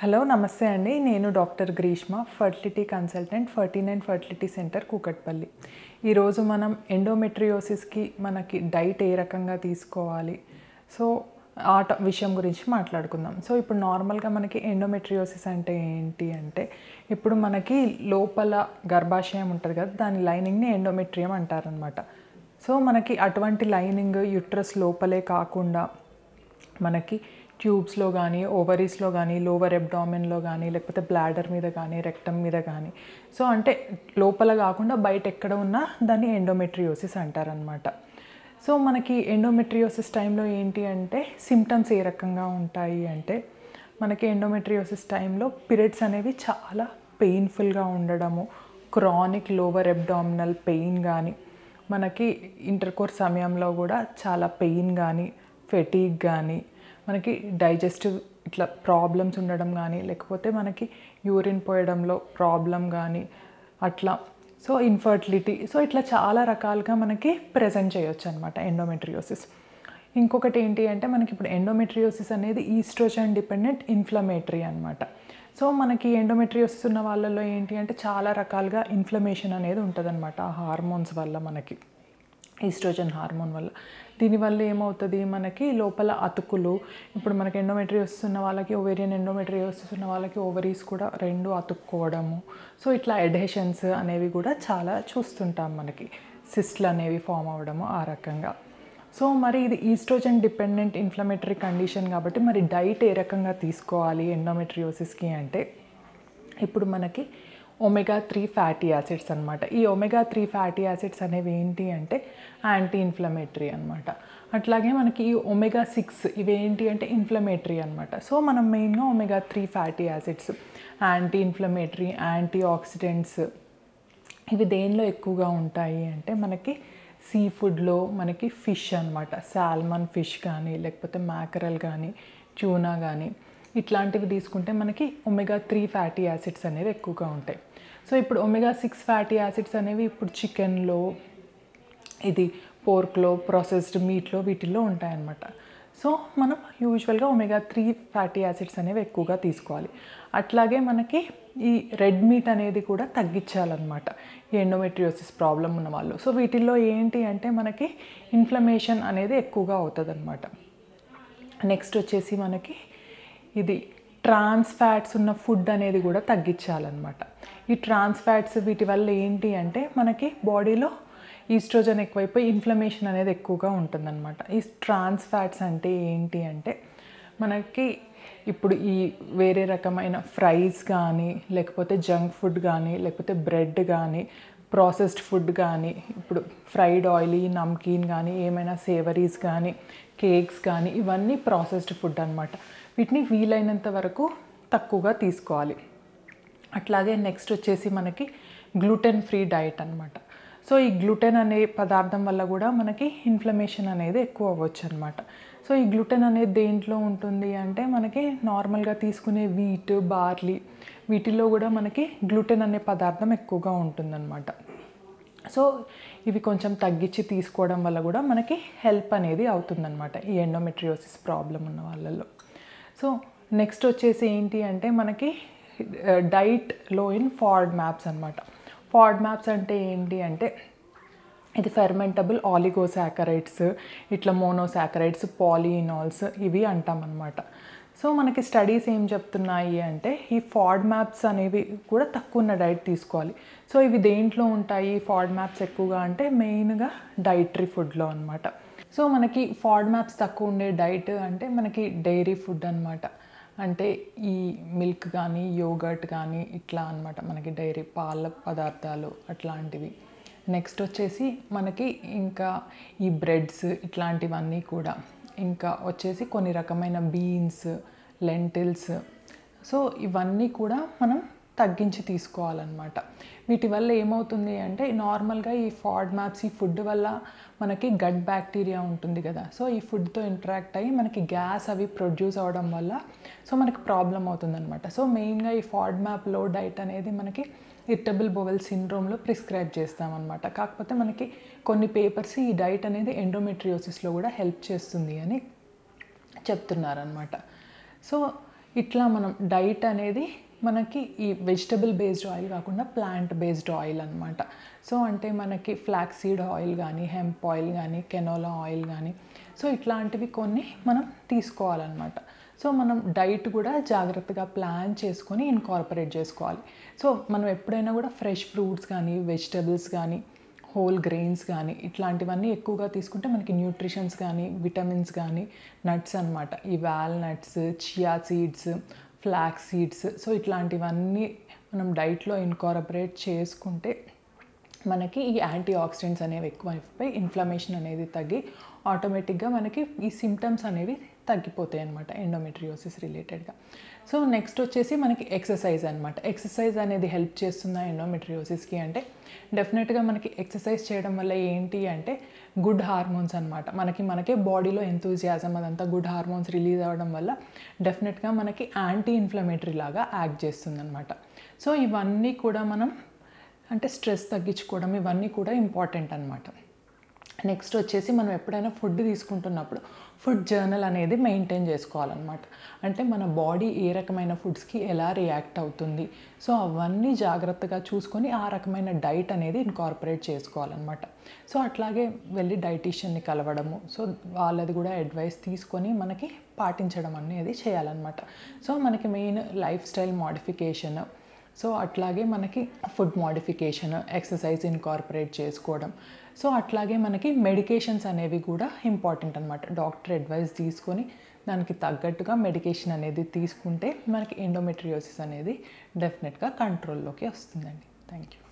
Hello నమస్తే అండి. నేను doctor Greeshma, fertility consultant, 49 fertility centre Kukatpally. ఈరోజు మనం ఎండోమెట్రియోసిస్కి మనకి డైట్ ఏ రకంగా తీసుకోవాలి, సో ఆ విషయం గురించి మాట్లాడుకుందాం. సో ఇప్పుడు నార్మల్గా మనకి ఎండోమెట్రియోసిస్ అంటే ఏంటి అంటే, ఇప్పుడు మనకి లోపల గర్భాశయం ఉంటుంది కదా, దాని లైనింగ్ని ఎండోమెట్రియం అంటారనమాట. సో మనకి అటువంటి లైనింగ్ యుట్రస్ లోపలే కాకుండా మనకి ట్యూబ్స్లో కానీ, ఓవరీస్లో కానీ, లోవర్ అబ్డామెన్లో కానీ, లేకపోతే బ్లాడర్ మీద కానీ, రెక్టమ్ మీద కానీ, సో అంటే లోపల కాకుండా బయట ఎక్కడ ఉన్నా దాన్ని ఎండోమెట్రియోసిస్ అంటారనమాట. సో మనకి ఎండోమెట్రియోసిస్ టైంలో ఏంటి అంటే సిమ్టమ్స్ ఏ రకంగా ఉంటాయి అంటే, మనకి ఎండోమెట్రియోసిస్ టైంలో పీరియడ్స్ అనేవి చాలా పెయిన్ఫుల్గా ఉండడము, క్రానిక్ లోవర్ అబ్డామినల్ పెయిన్ కానీ, మనకి ఇంటర్కోర్స్ సమయంలో కూడా చాలా పెయిన్ కానీ, ఫెటీగ్ కానీ, మనకి డైజెస్టివ్ ఇట్లా ప్రాబ్లమ్స్ ఉండడం కానీ, లేకపోతే మనకి యూరిన్ పోయడంలో ప్రాబ్లం కానీ అట్లా, సో ఇన్ఫర్టిలిటీ, సో ఇట్లా చాలా రకాలుగా మనకి ప్రెజెంట్ చేయొచ్చు అనమాట ఎండోమెట్రియోసిస్. ఇంకొకటి ఏంటి అంటే, మనకి ఇప్పుడు ఎండోమెట్రియోసిస్ అనేది ఈస్ట్రోజన్ డిపెండెంట్ ఇన్ఫ్లమేటరీ అనమాట. సో మనకి ఎండోమెట్రియోసిస్ ఉన్న వాళ్ళలో ఏంటి అంటే చాలా రకాలుగా ఇన్ఫ్లమేషన్ అనేది ఉంటుందన్నమాట ఆ హార్మోన్స్ వల్ల, మనకి ఈస్ట్రోజన్ హార్మోన్ వల్ల. దీనివల్ల ఏమవుతుంది, మనకి లోపల అతుకులు, ఇప్పుడు మనకి ఎండోమెట్రియోసిస్ ఉన్న వాళ్ళకి, ఓవేరియన్ ఎండోమెట్రియోసిస్ ఉన్న వాళ్ళకి ఓవరీస్ కూడా రెండు అతుక్కోవడము, సో ఇట్లా ఎడెషన్స్ అనేవి కూడా చాలా చూస్తుంటాం, మనకి సిస్ట్లు అనేవి ఫామ్ అవ్వడము ఆ రకంగా. సో మరి ఇది ఈస్ట్రోజన్ డిపెండెంట్ ఇన్ఫ్లమేటరీ కండిషన్ కాబట్టి మరి డైట్ ఏ రకంగా తీసుకోవాలి ఎండోమెట్రియోసిస్కి అంటే, ఇప్పుడు మనకి ఒమేగా 3 ఫ్యాటీ యాసిడ్స్ అనమాట. ఈ ఒమేగా 3 ఫ్యాటీ యాసిడ్స్ అనేవి ఏంటి అంటే యాంటీ ఇన్ఫ్లమేటరీ అనమాట. అట్లాగే మనకి ఈ ఒమేగా 6 ఇవేంటి అంటే ఇన్ఫ్లమేటరీ అనమాట. సో మనం మెయిన్గా omega 3 fatty acids, anti inflammatory, antioxidants ఇవి దేనిలో ఎక్కువగా ఉంటాయి అంటే మనకి సీ ఫుడ్లో, మనకి ఫిష్ అనమాట, సాల్మన్ ఫిష్ కానీ, లేకపోతే మ్యాకరల్ కానీ, ట్యూనా కానీ, ఇట్లాంటివి తీసుకుంటే మనకి ఒమేగా 3 ఫ్యాటీ యాసిడ్స్ అనేవి ఎక్కువగా ఉంటాయి. సో ఇప్పుడు ఒమేగా 6 ఫ్యాటీ యాసిడ్స్ అనేవి ఇప్పుడు చికెన్లో, ఇది పోర్క్లో, ప్రాసెస్డ్ మీట్లో, వీటిల్లో ఉంటాయన్నమాట. సో మనం యూజువల్గా ఒమేగా 3 ఫ్యాటీ యాసిడ్స్ అనేవి ఎక్కువగా తీసుకోవాలి. అట్లాగే మనకి ఈ రెడ్ మీట్ అనేది కూడా తగ్గించాలన్నమాట ఈ ఎండోమెట్రియోసిస్ ప్రాబ్లం ఉన్న వాళ్ళు. సో వీటిల్లో ఏంటి అంటే మనకి ఇన్ఫ్లమేషన్ అనేది ఎక్కువగా అవుతుంది అనమాట. నెక్స్ట్ వచ్చేసి మనకి ఇది ట్రాన్స్ ఫ్యాట్స్ ఉన్న ఫుడ్ అనేది కూడా తగ్గించాలన్నమాట. ఈ ట్రాన్స్ ఫ్యాట్స్ వీటి వల్ల ఏంటి అంటే మనకి బాడీలో ఈస్ట్రోజన్ ఎక్కువైపోయి ఇన్ఫ్లమేషన్ అనేది ఎక్కువగా ఉంటుందన్నమాట. ఈ ట్రాన్స్ ఫ్యాట్స్ అంటే ఏంటి అంటే మనకి ఇప్పుడు ఈ వేరే రకమైన ఫ్రైస్ కానీ, లేకపోతే జంక్ ఫుడ్ కానీ, లేకపోతే బ్రెడ్ కానీ, ప్రాసెస్డ్ ఫుడ్ కానీ, ఇప్పుడు ఫ్రైడ్ ఆయిలీ, నమ్కీన్ కానీ, ఏమైనా సేవరీస్ కానీ, కేక్స్ కానీ, ఇవన్నీ ప్రాసెస్డ్ ఫుడ్ అనమాట. వీటిని వీలైనంత వరకు తక్కువగా తీసుకోవాలి. అట్లాగే నెక్స్ట్ వచ్చేసి మనకి గ్లూటెన్ ఫ్రీ డైట్ అనమాట. సో ఈ గ్లూటెన్ అనే పదార్థం వల్ల కూడా మనకి ఇన్ఫ్లమేషన్ అనేది ఎక్కువ అవ్వచ్చు అనమాట. సో ఈ గ్లూటెన్ అనేది దేంట్లో ఉంటుంది అంటే మనకి నార్మల్గా తీసుకునే వీట్, బార్లీ, వీటిల్లో కూడా మనకి గ్లూటెన్ అనే పదార్థం ఎక్కువగా ఉంటుందన్నమాట. సో ఇవి కొంచెం తగ్గించి తీసుకోవడం వల్ల కూడా మనకి హెల్ప్ అనేది అవుతుందన్నమాట ఈ ఎండోమెట్రియోసిస్ ప్రాబ్లం ఉన్న వాళ్ళలో. సో నెక్స్ట్ వచ్చేసి ఏంటి అంటే మనకి డైట్ లో ఇన్ ఫార్డ్ మ్యాప్స్ అనమాట. ఫార్డ్ మ్యాప్స్ అంటే ఏంటి అంటే ఇది ఫెర్మెంటబుల్ ఆలిగోసాకరైడ్స్, ఇట్లా మోనోసాకరైడ్స్, పాలీఇనాల్స్ ఇవి అంటాం అనమాట. సో మనకి స్టడీస్ ఏం చెప్తున్నాయి అంటే ఈ ఫార్డ్ మ్యాప్స్ అనేవి కూడా తక్కువ ఉన్న డైట్ తీసుకోవాలి. సో ఇవి దేంట్లో ఉంటాయి ఫార్డ్ మ్యాప్స్ ఎక్కువగా అంటే మెయిన్గా డైటరీ ఫుడ్లో అనమాట. సో మనకి ఫార్డ్ మ్యాప్స్ తక్కువ ఉండే డైట్ అంటే మనకి డైరీ ఫుడ్ అనమాట. అంటే ఈ మిల్క్ కానీ, యోగర్ట్ కానీ ఇట్లా అనమాట, మనకి డైరీ పాల పదార్థాలు అట్లాంటివి. నెక్స్ట్ వచ్చేసి మనకి ఇంకా ఈ బ్రెడ్స్ ఇట్లాంటివన్నీ కూడా, ఇంకా వచ్చేసి కొన్ని రకమైన బీన్స్, లెంటిల్స్, సో ఇవన్నీ కూడా మనం తగ్గించి తీసుకోవాలన్నమాట. వీటి వల్ల ఏమవుతుంది అంటే నార్మల్గా ఈ ఫార్డ్ మ్యాప్స్ ఈ ఫుడ్ వల్ల మనకి గట్ బ్యాక్టీరియా ఉంటుంది కదా, సో ఈ ఫుడ్తో ఇంటరాక్ట్ అయ్యి మనకి గ్యాస్ అవి ప్రొడ్యూస్ అవ్వడం వల్ల సో మనకి ప్రాబ్లం అవుతుందన్నమాట. సో మెయిన్గా ఈ ఫార్డ్ మ్యాప్ లో డైట్ అనేది మనకి ఇరిటబుల్ బowel సిండ్రోమ్లో ప్రిస్క్రైబ్ చేస్తామన్నమాట. కాకపోతే మనకి కొన్ని పేపర్స్ ఈ డైట్ అనేది ఎండోమెట్రియోసిస్లో కూడా హెల్ప్ చేస్తుంది అని చెప్తున్నారనమాట. సో ఇట్లా మనం డైట్ అనేది మనకి ఈ వెజిటబుల్ బేస్డ్ ఆయిల్ కాకుండా ప్లాంట్ బేస్డ్ ఆయిల్ అనమాట. సో అంటే మనకి ఫ్లాక్స్ సీడ్ ఆయిల్ కానీ, హెంప్ ఆయిల్ కానీ, కెనోలా ఆయిల్ కానీ, సో ఇట్లాంటివి కొన్ని మనం తీసుకోవాలన్నమాట. సో మనం డైట్ కూడా జాగ్రత్తగా ప్లాన్ చేసుకొని ఇన్కార్పొరేట్ చేసుకోవాలి. సో మనం ఎప్పుడైనా కూడా ఫ్రెష్ ఫ్రూట్స్ కానీ, వెజిటబుల్స్ కానీ, హోల్ గ్రెయిన్స్ కానీ ఇట్లాంటివన్నీ ఎక్కువగా తీసుకుంటే మనకి న్యూట్రిషన్స్ కానీ, విటమిన్స్ కానీ, నట్స్ అనమాట, ఈ walnuts, chia seeds, flax seeds, so ఇట్లాంటివన్నీ మనం డైట్లో ఇన్కార్పొరేట్ చేసుకుంటే మనకి ఈ యాంటీ ఆక్సిడెంట్స్ అనేవి ఎక్కువైపోయి ఇన్ఫ్లమేషన్ అనేది తగ్గి ఆటోమేటిక్గా మనకి ఈ సిమ్టమ్స్ అనేవి తగ్గిపోతాయి అనమాట ఎండోమెట్రియోసిస్ రిలేటెడ్గా. సో నెక్స్ట్ వచ్చేసి మనకి ఎక్సర్సైజ్ అనమాట. ఎక్సర్సైజ్ అనేది హెల్ప్ చేస్తుందా ఎండోమెట్రియోసిస్కి అంటే డెఫినెట్గా మనకి ఎక్సర్సైజ్ చేయడం వల్ల ఏంటి అంటే గుడ్ హార్మోన్స్ అనమాట. మనకే బాడీలో ఎంతూజియాజం అదంతా గుడ్ హార్మోన్స్ రిలీజ్ అవ్వడం వల్ల డెఫినెట్గా మనకి యాంటీ ఇన్ఫ్లమేటరీ లాగా యాక్ట్ చేస్తుంది అనమాట. సో ఇవన్నీ కూడా మనం అంటే స్ట్రెస్ తగ్గించుకోవడం ఇవన్నీ కూడా ఇంపార్టెంట్ అనమాట. నెక్స్ట్ వచ్చేసి మనం ఎప్పుడైనా ఫుడ్ తీసుకుంటున్నప్పుడు ఫుడ్ జర్నల్ అనేది మెయింటైన్ చేసుకోవాలన్నమాట. అంటే మన బాడీ ఏ రకమైన ఫుడ్స్కి ఎలా రియాక్ట్ అవుతుంది, సో అవన్నీ జాగ్రత్తగా చూసుకొని ఆ రకమైన డైట్ అనేది ఇన్కార్పొరేట్ చేసుకోవాలన్నమాట. సో అట్లాగే వెళ్ళి డైటీషియన్ని కలవడము, సో వాళ్ళది కూడా అడ్వైస్ తీసుకొని మనకి పాటించడం అనేది చేయాలన్నమాట. సో మనకి main life style modification, so అట్లాగే మనకి ఫుడ్ మోడిఫికేషన్, ఎక్సర్సైజ్ ఇన్కార్పొరేట్ చేసుకోవడం, సో అట్లాగే మనకి మెడికేషన్స్ అనేవి కూడా ఇంపార్టెంట్ అనమాట. డాక్టర్ అడ్వైస్ తీసుకొని దానికి తగ్గట్టుగా మెడికేషన్ అనేది తీసుకుంటే మనకి ఎండోమెట్రియోసిస్ అనేది డెఫినెట్గా కంట్రోల్లోకి వస్తుందండి. Thank you.